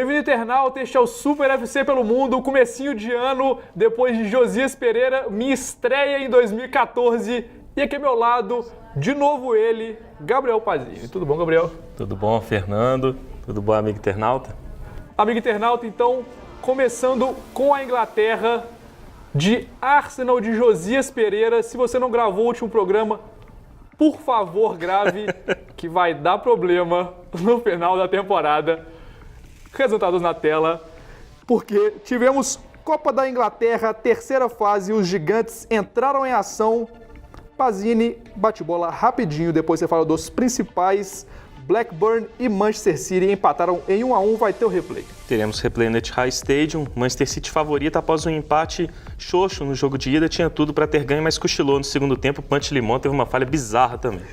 Bem-vindo, internauta, este é o Super FC pelo Mundo, comecinho de ano, depois de Josias Pereira, minha estreia em 2014. E aqui ao meu lado, de novo ele, Gabriel Pazini. Tudo bom, Gabriel? Tudo bom, Fernando? Tudo bom, amigo internauta? Amigo internauta, então, começando com a Inglaterra, de Arsenal de Josias Pereira. Se você não gravou o último programa, por favor, grave, que vai dar problema no final da temporada. Resultados na tela, porque tivemos Copa da Inglaterra, terceira fase, os gigantes entraram em ação. Pazini, bate-bola rapidinho, depois você fala dos principais. Blackburn e Manchester City empataram em 1-1, vai ter o replay. Teremos replay no Etihad Stadium. Manchester City favorito após um empate xoxo no jogo de ida. Tinha tudo para ter ganho, mas cochilou no segundo tempo. O Punch Limon teve uma falha bizarra também.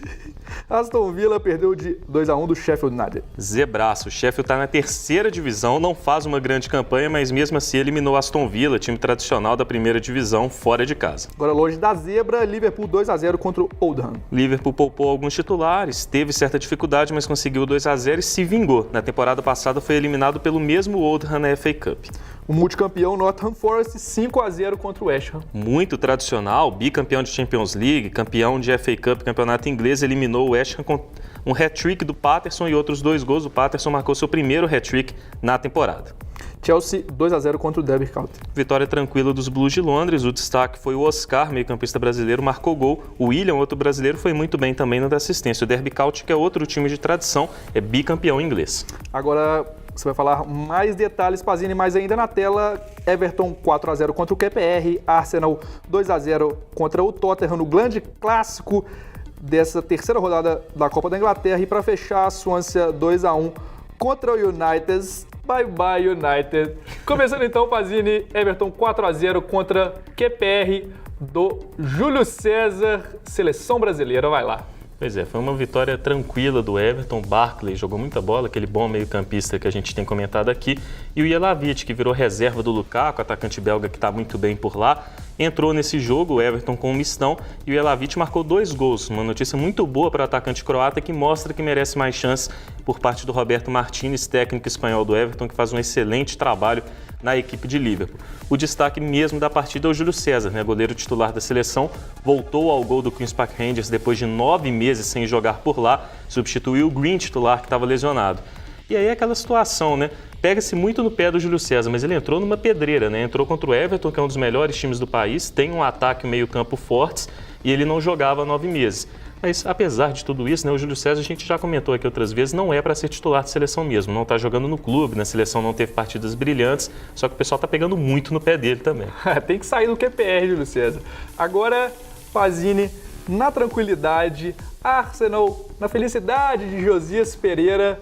Aston Villa perdeu de 2-1 do Sheffield United. Zebraço. O Sheffield está na terceira divisão, não faz uma grande campanha, mas mesmo assim eliminou Aston Villa, time tradicional da primeira divisão, fora de casa. Agora longe da zebra, Liverpool 2-0 contra o Oldham. Liverpool poupou alguns titulares, teve certa dificuldade, mas conseguiu 2-0 e se vingou. Na temporada passada foi eliminado pelo mesmo Oldham na FA Cup. O multicampeão Nottingham Forest 5-0 contra o West Ham. Muito tradicional, bicampeão de Champions League, campeão de FA Cup, campeonato inglês, eliminou o West Ham com um hat-trick do Patterson e outros 2 gols. O Patterson marcou seu primeiro hat-trick na temporada. Chelsea 2-0 contra o Derby County. Vitória tranquila dos Blues de Londres. O destaque foi o Oscar, meio-campista brasileiro, marcou gol. O William, outro brasileiro, foi muito bem também na assistência. O Derby County, que é outro time de tradição, é bicampeão inglês. Agora você vai falar mais detalhes, Pazini, mas ainda na tela, Everton 4-0 contra o QPR, Arsenal 2-0 contra o Tottenham no grande clássico dessa terceira rodada da Copa da Inglaterra. E para fechar, a Swansea 2-1 contra o United. Bye bye, United. Começando então, Pazini, Everton 4-0 contra QPR do Júlio César, seleção brasileira. Vai lá. Pois é, foi uma vitória tranquila do Everton. Barkley jogou muita bola, aquele bom meio-campista que a gente tem comentado aqui. E o Jelavic, que virou reserva do Lukaku, atacante belga que está muito bem por lá, entrou nesse jogo, o Everton com um mistão, e o Jelavic marcou 2 gols. Uma notícia muito boa para o atacante croata, que mostra que merece mais chance por parte do Roberto Martínez, técnico espanhol do Everton, que faz um excelente trabalho na equipe de Liverpool. O destaque mesmo da partida é o Júlio César, goleiro titular da seleção, voltou ao gol do Queen's Park Rangers depois de 9 meses sem jogar por lá, substituiu o Green, titular, que estava lesionado. E aí aquela situação, pega-se muito no pé do Júlio César, mas ele entrou numa pedreira, entrou contra o Everton, que é um dos melhores times do país, tem um ataque e um meio-campo fortes, e ele não jogava há 9 meses. Mas, apesar de tudo isso, o Júlio César, a gente já comentou aqui outras vezes, não é para ser titular de seleção mesmo. Não está jogando no clube, na seleção não teve partidas brilhantes, só que o pessoal está pegando muito no pé dele também. Tem que sair do QPR, Júlio César. Agora, Pazini, na tranquilidade, Arsenal, na felicidade de Josias Pereira,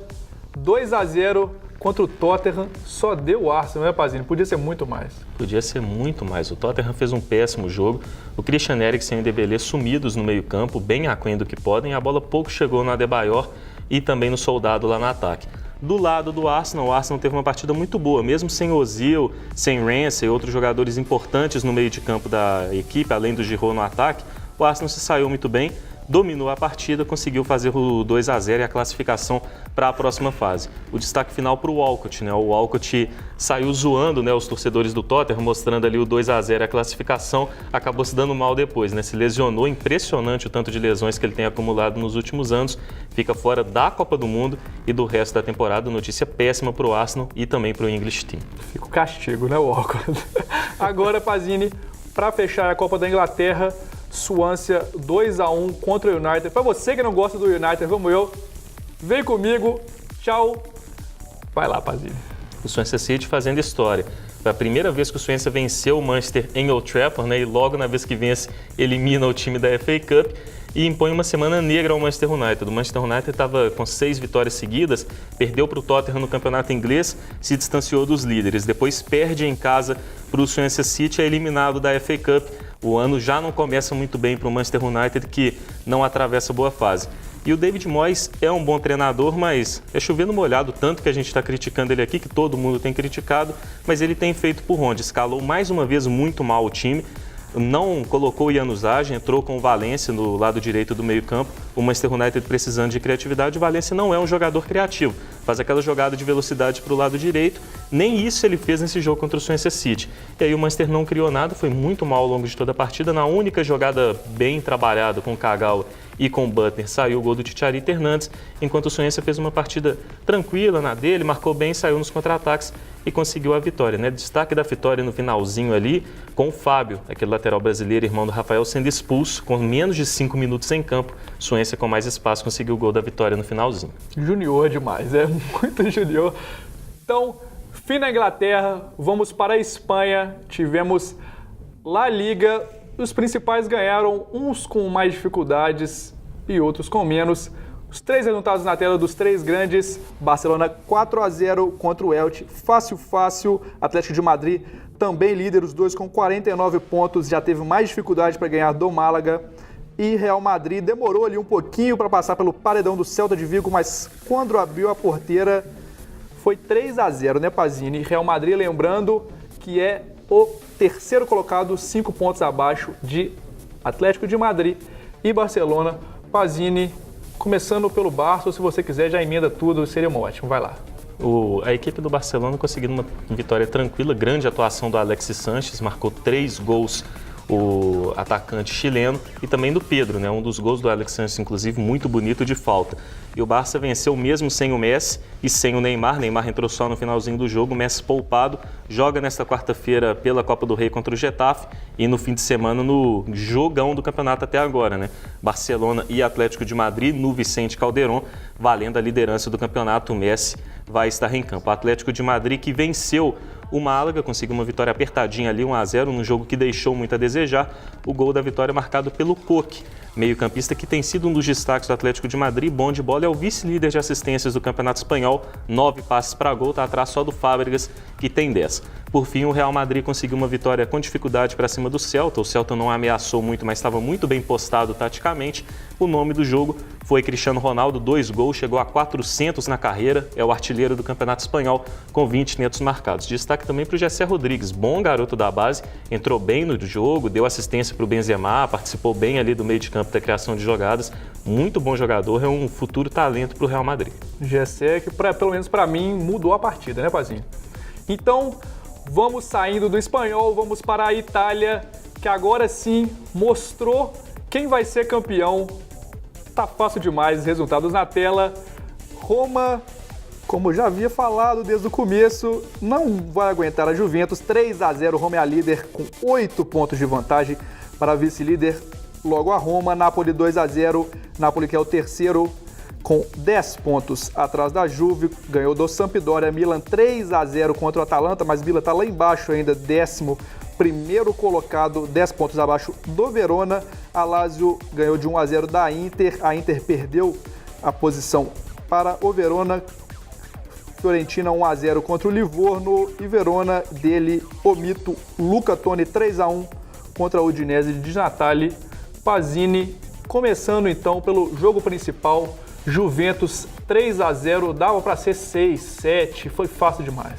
2-0 contra o Tottenham, só deu o Arsenal, Pazini? Podia ser muito mais. Podia ser muito mais. O Tottenham fez um péssimo jogo. O Christian Eriksen e o Dembélé sumidos no meio-campo, bem aquém do que podem. A bola pouco chegou no Adebayor e também no Soldado lá no ataque. Do lado do Arsenal, o Arsenal teve uma partida muito boa, mesmo sem Ozil, sem Ramsey e outros jogadores importantes no meio de campo da equipe, além do Giroud no ataque. O Arsenal se saiu muito bem, dominou a partida, conseguiu fazer o 2-0 e a classificação para a próxima fase. O destaque final para o Walcott, O Walcott saiu zoando, os torcedores do Tottenham, mostrando ali o 2-0 e a classificação, acabou se dando mal depois, Se lesionou, impressionante o tanto de lesões que ele tem acumulado nos últimos anos, fica fora da Copa do Mundo e do resto da temporada. Notícia péssima para o Arsenal e também para o English Team. Fica o castigo, Walcott? Agora, Pazini, para fechar a Copa da Inglaterra, Swansea 2-1 contra o United. Para você que não gosta do United, vamos eu. Vem comigo. Tchau. Vai lá, Pazini. O Swansea City fazendo história. Foi a primeira vez que o Swansea venceu o Manchester em Old Trafford, e logo na vez que vence, elimina o time da FA Cup e impõe uma semana negra ao Manchester United. O Manchester United estava com 6 vitórias seguidas, perdeu para o Tottenham no campeonato inglês, se distanciou dos líderes. Depois perde em casa para o Swansea City, é eliminado da FA Cup. O ano já não começa muito bem para o Manchester United, que não atravessa boa fase. E o David Moyes é um bom treinador, mas é chovendo molhado, tanto que a gente está criticando ele aqui, que todo mundo tem criticado, mas ele tem feito por onde? Escalou mais uma vez muito mal o time. não colocou o Januzaj, entrou com o Valencia no lado direito do meio-campo. O Manchester United precisando de criatividade, o Valencia não é um jogador criativo. Faz aquela jogada de velocidade para o lado direito. Nem isso ele fez nesse jogo contra o Swansea City. E aí o Manchester não criou nada, foi muito mal ao longo de toda a partida. Na única jogada bem trabalhada com o Kagawa e com o Butner, saiu o gol do Chicharito Hernández, enquanto o Swansea fez uma partida tranquila na dele, marcou bem, saiu nos contra-ataques e conseguiu a vitória, né? Destaque da vitória no finalzinho ali, com o Fábio, aquele lateral brasileiro, irmão do Rafael, sendo expulso, com menos de 5 minutos em campo. Swansea com mais espaço conseguiu o gol da vitória no finalzinho. Junior demais, é muito junior. Então, fim na Inglaterra, vamos para a Espanha, tivemos La Liga. Os principais ganharam, uns com mais dificuldades e outros com menos. Os 3 resultados na tela dos 3 grandes. Barcelona 4-0 contra o Elche. Fácil. Atlético de Madrid também líder, os dois com 49 pontos. Já teve mais dificuldade para ganhar do Málaga. E Real Madrid demorou ali um pouquinho para passar pelo paredão do Celta de Vigo, mas quando abriu a porteira foi 3-0, né, Pazini? Real Madrid, lembrando que é o terceiro colocado, 5 pontos abaixo de Atlético de Madrid e Barcelona. Pazini, começando pelo Barça, ou se você quiser já emenda tudo, seria ótimo. Vai lá. A equipe do Barcelona conseguiu uma vitória tranquila, grande atuação do Alexis Sánchez, marcou 3 gols, o atacante chileno, e também do Pedro, né? Um dos gols do Alexis Sánchez, inclusive, muito bonito de falta. E o Barça venceu mesmo sem o Messi e sem o Neymar. Neymar entrou só no finalzinho do jogo, o Messi poupado, joga nesta quarta-feira pela Copa do Rei contra o Getafe e no fim de semana no jogão do campeonato até agora, né? Barcelona e Atlético de Madrid no Vicente Calderón, valendo a liderança do campeonato. O Messi vai estar em campo. O Atlético de Madrid, que venceu o Málaga, conseguiu uma vitória apertadinha ali, 1-0, num jogo que deixou muito a desejar. O gol da vitória marcado pelo Koke, meio-campista que tem sido um dos destaques do Atlético de Madrid. Bom de bola, é o vice-líder de assistências do Campeonato Espanhol, 9 passes para gol, está atrás só do Fábregas, que tem 10. Por fim, o Real Madrid conseguiu uma vitória com dificuldade para cima do Celta. O Celta não ameaçou muito, mas estava muito bem postado taticamente. O nome do jogo foi Cristiano Ronaldo, 2 gols, chegou a 400 na carreira, é o artilheiro do Campeonato Espanhol com 20 netos marcados. Destaque também para o Jessé Rodrigues, bom garoto da base, entrou bem no jogo, deu assistência para o Benzema, participou bem ali do meio de campo da criação de jogadas, muito bom jogador, é um futuro talento para o Real Madrid. Jessé, que pelo menos para mim mudou a partida, né, Pazinho? Então, vamos saindo do espanhol, vamos para a Itália, que agora sim mostrou quem vai ser campeão. Tá fácil demais, os resultados na tela. Roma, como já havia falado desde o começo, não vai aguentar a Juventus. 3-0, Roma é a líder com 8 pontos de vantagem para a vice-líder. Logo a Roma, Napoli 2-0, Napoli que é o terceiro com 10 pontos atrás da Juve, ganhou do Sampdoria. Milan 3-0 contra o Atalanta, mas Milan está lá embaixo ainda, 11º colocado, 10 pontos abaixo do Verona. A Lazio ganhou de 1-0 da Inter, a Inter perdeu a posição para o Verona. Fiorentina 1-0 contra o Livorno e Verona dele, o mito Luca Toni 3-1 contra a Udinese de Natali. Pazini, começando então pelo jogo principal, Juventus 3-0, dava para ser 6, 7, foi fácil demais.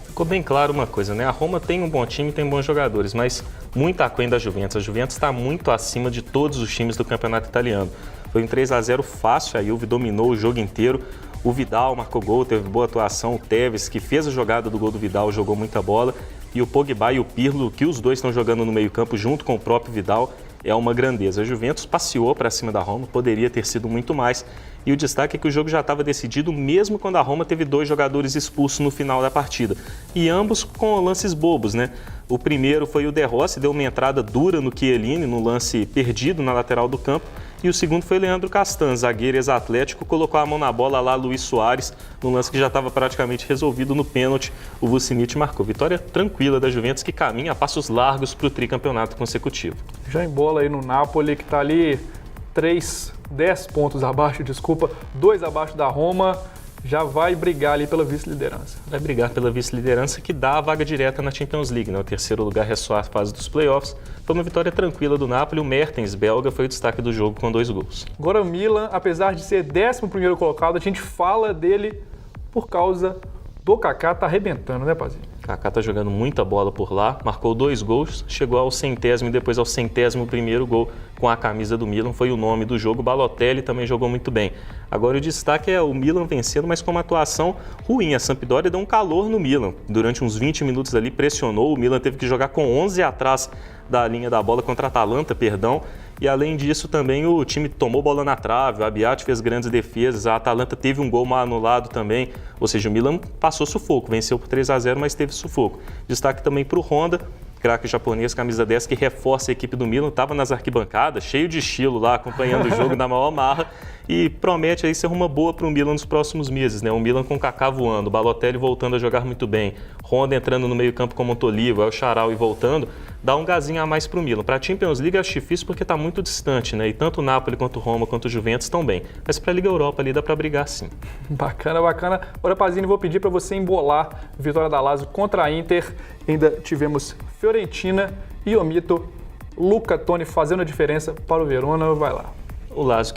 Ficou bem claro uma coisa, né? A Roma tem um bom time, tem bons jogadores, mas muito aquém da Juventus. A Juventus está muito acima de todos os times do campeonato italiano. Foi um 3-0 fácil, a Juve dominou o jogo inteiro. O Vidal marcou gol, teve boa atuação. O Tevez, que fez a jogada do gol do Vidal, jogou muita bola. E o Pogba e o Pirlo, que os dois estão jogando no meio-campo junto com o próprio Vidal, é uma grandeza. A Juventus passeou para cima da Roma, poderia ter sido muito mais. E o destaque é que o jogo já estava decidido mesmo quando a Roma teve 2 jogadores expulsos no final da partida. E ambos com lances bobos, né? O primeiro foi o De Rossi, deu uma entrada dura no Chiellini, no lance perdido na lateral do campo. E o segundo foi Leandro Castan, zagueiro ex-atlético, colocou a mão na bola lá Luís Soares, no lance que já estava praticamente resolvido no pênalti. O Vucinic marcou. Vitória tranquila da Juventus, que caminha a passos largos para o tricampeonato consecutivo. Já embola aí no Napoli, que está ali 10 pontos abaixo, 2 abaixo da Roma, já vai brigar ali pela vice-liderança. Vai brigar pela vice-liderança, que dá a vaga direta na Champions League, né? O terceiro lugar é só a fase dos playoffs. Foi uma vitória tranquila do Napoli. O Mertens, belga, foi o destaque do jogo com 2 gols. Agora o Milan, apesar de ser 11º colocado, a gente fala dele por causa do Kaká tá arrebentando, né, Pazini? Kaká tá jogando muita bola por lá, marcou 2 gols, chegou ao 100º e depois ao 101º gol com a camisa do Milan, foi o nome do jogo. Balotelli também jogou muito bem. Agora o destaque é o Milan vencendo, mas com uma atuação ruim. A Sampdoria deu um calor no Milan. Durante uns 20 minutos ali pressionou, o Milan teve que jogar com 11 atrás da linha da bola contra a Atalanta, E além disso também o time tomou bola na trave, o Abbiati fez grandes defesas, a Atalanta teve um gol mal anulado também, ou seja, o Milan passou sufoco, venceu por 3-0, mas teve sufoco. Destaque também para o Honda, craque japonês, camisa 10, que reforça a equipe do Milan, estava nas arquibancadas, cheio de estilo lá, acompanhando o jogo na maior marra, e promete aí ser uma boa para o Milan nos próximos meses, né? O Milan com o Kaká voando, o Balotelli voltando a jogar muito bem, Honda entrando no meio campo com o Montolivo, El Shaarawy voltando, dá um gazinho a mais para o Milan. Para a Champions League acho difícil porque está muito distante, né? E tanto o Napoli quanto o Roma quanto o Juventus estão bem. Mas para a Liga Europa ali dá para brigar sim. Bacana, bacana. Ora, Pazini, vou pedir para você embolar a vitória da Lazio contra a Inter. Ainda tivemos Fiorentina e Omito, Luca Toni fazendo a diferença para o Verona. Vai lá. O Lazio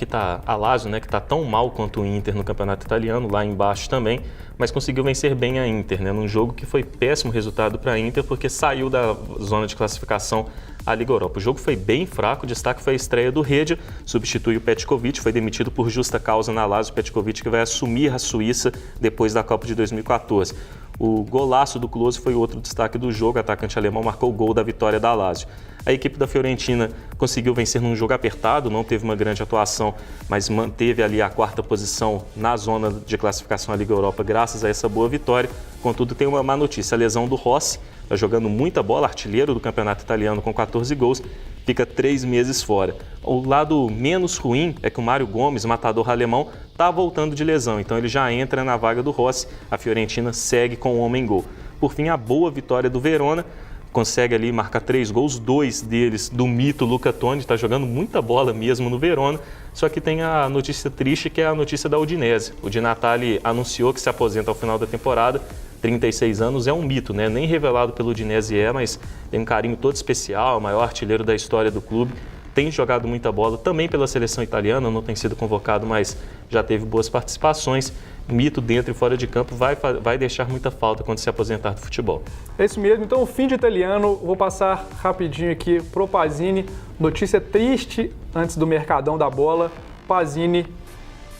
a Lazio, né, que está tão mal quanto o Inter no campeonato italiano, lá embaixo também, mas conseguiu vencer bem a Inter, né, num jogo que foi péssimo resultado para a Inter porque saiu da zona de classificação à Liga Europa. O jogo foi bem fraco, o destaque foi a estreia do Redia, substitui o Petkovic, foi demitido por justa causa na Lazio, o Petkovic que vai assumir a Suíça depois da Copa de 2014. O golaço do Klose foi outro destaque do jogo, o atacante alemão marcou o gol da vitória da Lazio. A equipe da Fiorentina conseguiu vencer num jogo apertado, não teve uma grande atuação, mas manteve ali a 4ª posição na zona de classificação à Liga Europa graças a essa boa vitória. Contudo, tem uma má notícia, a lesão do Rossi, está jogando muita bola, artilheiro do campeonato italiano com 14 gols, fica 3 meses fora. O lado menos ruim é que o Mário Gomes, matador alemão, está voltando de lesão, então ele já entra na vaga do Rossi, a Fiorentina segue com o homem-gol. Por fim, a boa vitória do Verona, consegue ali marcar 3 gols, 2 deles do mito Luca Toni, está jogando muita bola mesmo no Verona, só que tem a notícia triste que é a notícia da Udinese. O Di Natale anunciou que se aposenta ao final da temporada, 36 anos, é um mito, né? Nem revelado pelo Udinese mas tem um carinho todo especial, o maior artilheiro da história do clube, tem jogado muita bola, também pela seleção italiana, não tem sido convocado, mas já teve boas participações. Mito dentro e fora de campo, vai deixar muita falta quando se aposentar do futebol. É isso mesmo, então o fim de italiano, vou passar rapidinho aqui pro Pazini, notícia triste antes do Mercadão da Bola. Pazini,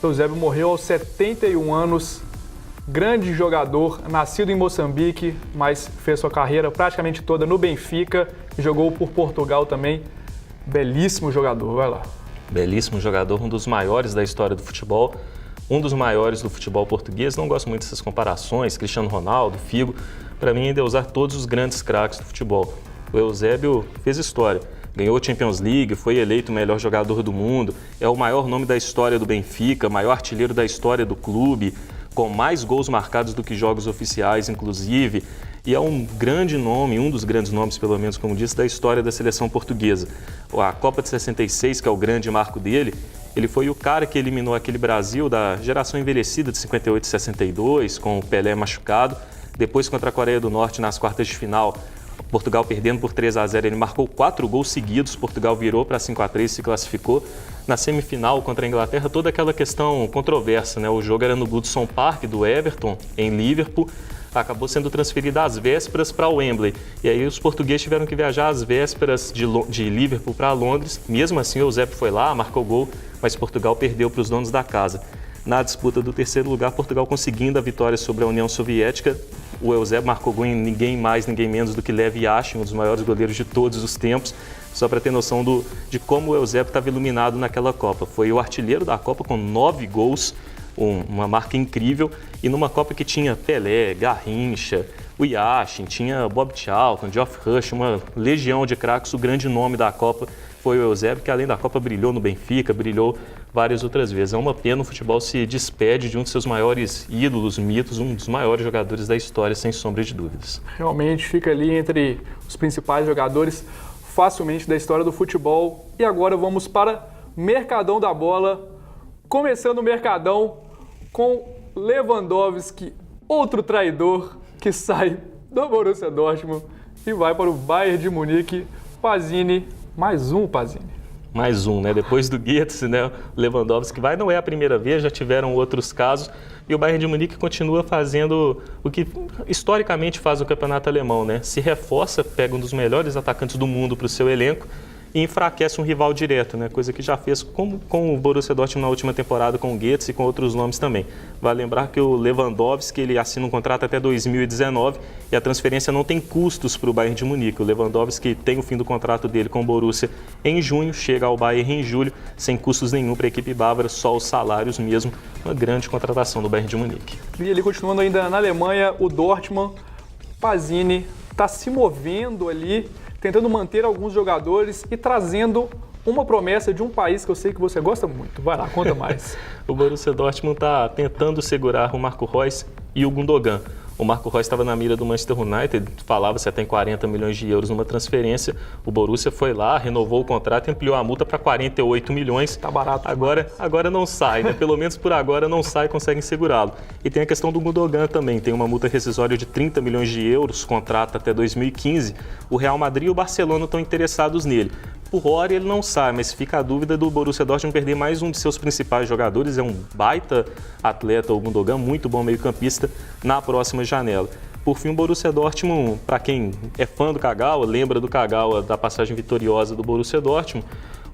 Eusébio morreu aos 71 anos, grande jogador, nascido em Moçambique, mas fez sua carreira praticamente toda no Benfica, jogou por Portugal também, belíssimo jogador, vai lá. Belíssimo jogador, um dos maiores da história do futebol, um dos maiores do futebol português. Não gosto muito dessas comparações, Cristiano Ronaldo, Figo. Para mim, ainda é usar todos os grandes craques do futebol. O Eusébio fez história, ganhou a Champions League, foi eleito o melhor jogador do mundo, é o maior nome da história do Benfica, maior artilheiro da história do clube, com mais gols marcados do que jogos oficiais, inclusive. E é um grande nome, um dos grandes nomes, pelo menos, como disse, da história da seleção portuguesa. A Copa de 66, que é o grande marco dele, ele foi o cara que eliminou aquele Brasil da geração envelhecida de 58 e 62, com o Pelé machucado. Depois, contra a Coreia do Norte, nas quartas de final, Portugal perdendo por 3-0, ele marcou 4 gols seguidos, Portugal virou para 5-3 e se classificou. Na semifinal, contra a Inglaterra, toda aquela questão controversa, né? O jogo era no Goodson Park, do Everton, em Liverpool, acabou sendo transferido às vésperas para o Wembley. E aí os portugueses tiveram que viajar às vésperas de Liverpool para Londres. Mesmo assim, o Eusébio foi lá, marcou gol, mas Portugal perdeu para os donos da casa. Na disputa do 3º lugar, Portugal conseguindo a vitória sobre a União Soviética. O Eusébio marcou gol em ninguém mais, ninguém menos do que Lev Yashin, um dos maiores goleiros de todos os tempos. Só para ter noção de como o Eusébio estava iluminado naquela Copa. Foi o artilheiro da Copa com 9 gols, uma marca incrível. E numa Copa que tinha Pelé, Garrincha, o Yashin, tinha Bob Charlton, Geoff Rush, uma legião de craques. O grande nome da Copa foi o Eusébio, que além da Copa brilhou no Benfica, brilhou várias outras vezes. É uma pena, o futebol se despede de um de seus maiores ídolos, mitos, um dos maiores jogadores da história, sem sombra de dúvidas. Realmente fica ali entre os principais jogadores facilmente da história do futebol. E agora vamos para Mercadão da Bola, começando o Mercadão com Lewandowski, outro traidor que sai do Borussia Dortmund e vai para o Bayern de Munique. Pazini, mais um Pazini. mais um, né? Depois do Götze, né? O Lewandowski vai, não é a primeira vez, já tiveram outros casos. E o Bayern de Munique continua fazendo o que historicamente faz o campeonato alemão, né? Se reforça, pega um dos melhores atacantes do mundo para o seu elenco e enfraquece um rival direto, né? Coisa que já fez com o Borussia Dortmund na última temporada, com o Götze e com outros nomes também. Vale lembrar que o Lewandowski ele assina um contrato até 2019 e a transferência não tem custos para o Bayern de Munique. O Lewandowski tem o fim do contrato dele com o Borussia em junho, chega ao Bayern em julho, sem custos nenhum para a equipe bávara, só os salários mesmo. Uma grande contratação do Bayern de Munique. E ele continuando ainda na Alemanha, o Dortmund, Pazzini está se movendo ali, tentando manter alguns jogadores e trazendo uma promessa de um país que eu sei que você gosta muito. Vai lá, conta mais. O Borussia Dortmund está tentando segurar o Marco Reus e o Gundogan. O Marco Reus estava na mira do Manchester United, falava-se até em 40 milhões de euros numa transferência. O Borussia foi lá, renovou o contrato e ampliou a multa para 48 milhões. Tá barato. Agora não sai, né? Pelo menos por agora não sai, conseguem segurá-lo. E tem a questão do Gundogan também, tem uma multa rescisória de 30 milhões de euros, contrato até 2015. O Real Madrid e o Barcelona estão interessados nele. Por hora ele não sai, mas fica a dúvida do Borussia Dortmund perder mais um de seus principais jogadores. É um baita atleta, o Gundogan, muito bom meio-campista, na próxima janela. Por fim, o Borussia Dortmund, para quem é fã do Kagawa, lembra do Kagawa da passagem vitoriosa do Borussia Dortmund,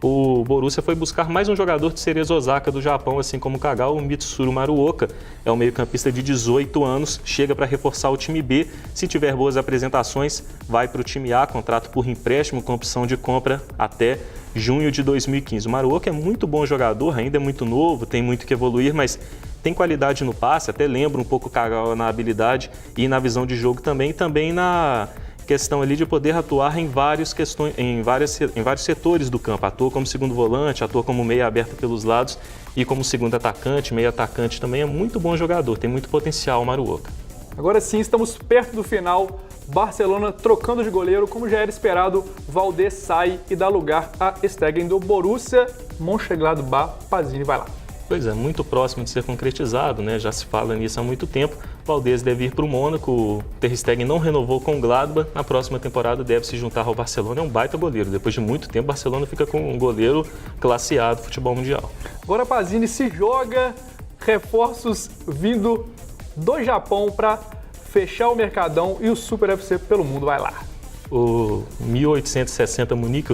o Borussia foi buscar mais um jogador de Cerezo Osaka do Japão, assim como o Kagawa, o Mitsuru Maruoka. É um meio-campista de 18 anos, chega para reforçar o time B. Se tiver boas apresentações, vai para o time A, contrato por empréstimo com opção de compra até junho de 2015. O Maruoka é muito bom jogador, ainda é muito novo, tem muito que evoluir, mas tem qualidade no passe, até lembra um pouco o Kagawa na habilidade e na visão de jogo também na questão ali de poder atuar em vários setores do campo. Atua como segundo volante, atua como meia aberta pelos lados e como segundo atacante, meio atacante também. É muito bom jogador, tem muito potencial o Maruoka. Agora sim, estamos perto do final. Barcelona trocando de goleiro, como já era esperado, Valdés sai e dá lugar a Stegen do Borussia Mönchengladbach. Pazzini, vai lá. Pois é, muito próximo de ser concretizado, né? Já se fala nisso há muito tempo. Valdés deve ir para o Mônaco, o Ter Stegen não renovou com o Gladbach, na próxima temporada deve se juntar ao Barcelona, é um baita goleiro. Depois de muito tempo, o Barcelona fica com um goleiro classe A do futebol mundial. Agora Pazzini se joga, reforços vindo do Japão para fechar o mercadão e o Super FC pelo mundo, vai lá. O 1860 Munique,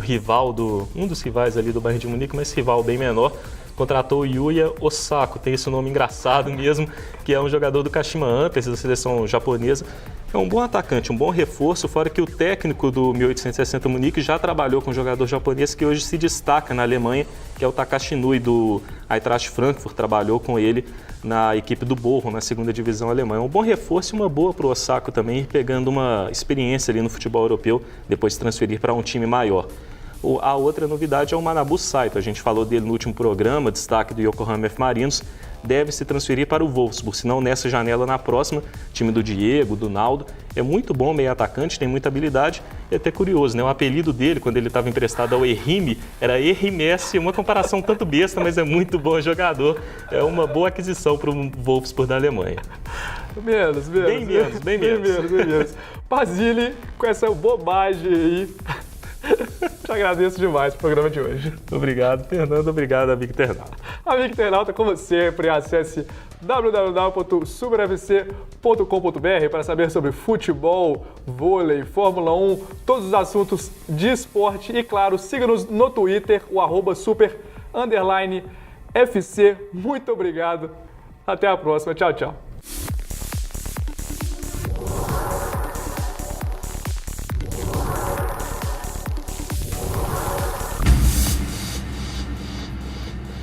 um dos rivais ali do Bayern de Munique, mas rival bem menor, contratou o Yuya Osako, tem esse nome engraçado mesmo, que é um jogador do Kashima Antlers, da seleção japonesa. É um bom atacante, um bom reforço, fora que o técnico do 1860 Munique já trabalhou com um jogador japonês que hoje se destaca na Alemanha, que é o Takashi Nui, do Eintracht Frankfurt, trabalhou com ele na equipe do Bochum, na segunda divisão alemã. É um bom reforço e uma boa para o Osako também, pegando uma experiência ali no futebol europeu, depois de transferir para um time maior. A outra novidade é o Manabu Saito, a gente falou dele no último programa, destaque do Yokohama F. Marinos, deve se transferir para o Wolfsburg, se não nessa janela, na próxima, time do Diego, do Naldo. É muito bom, meio atacante, tem muita habilidade e até curioso, né? O apelido dele, quando ele estava emprestado ao Errime, era Errimessi, uma comparação tanto besta, mas é muito bom jogador. É uma boa aquisição para o Wolfsburg da Alemanha. Bem menos. Pazzini, com essa bobagem aí. Te agradeço demais o programa de hoje. Obrigado, Fernando. Obrigado, amigo internauta. Amigo internauta, como sempre, acesse www.superfc.com.br para saber sobre futebol, vôlei, Fórmula 1, todos os assuntos de esporte e, claro, siga-nos no Twitter, o @super_FC. Muito obrigado. Até a próxima. Tchau, tchau.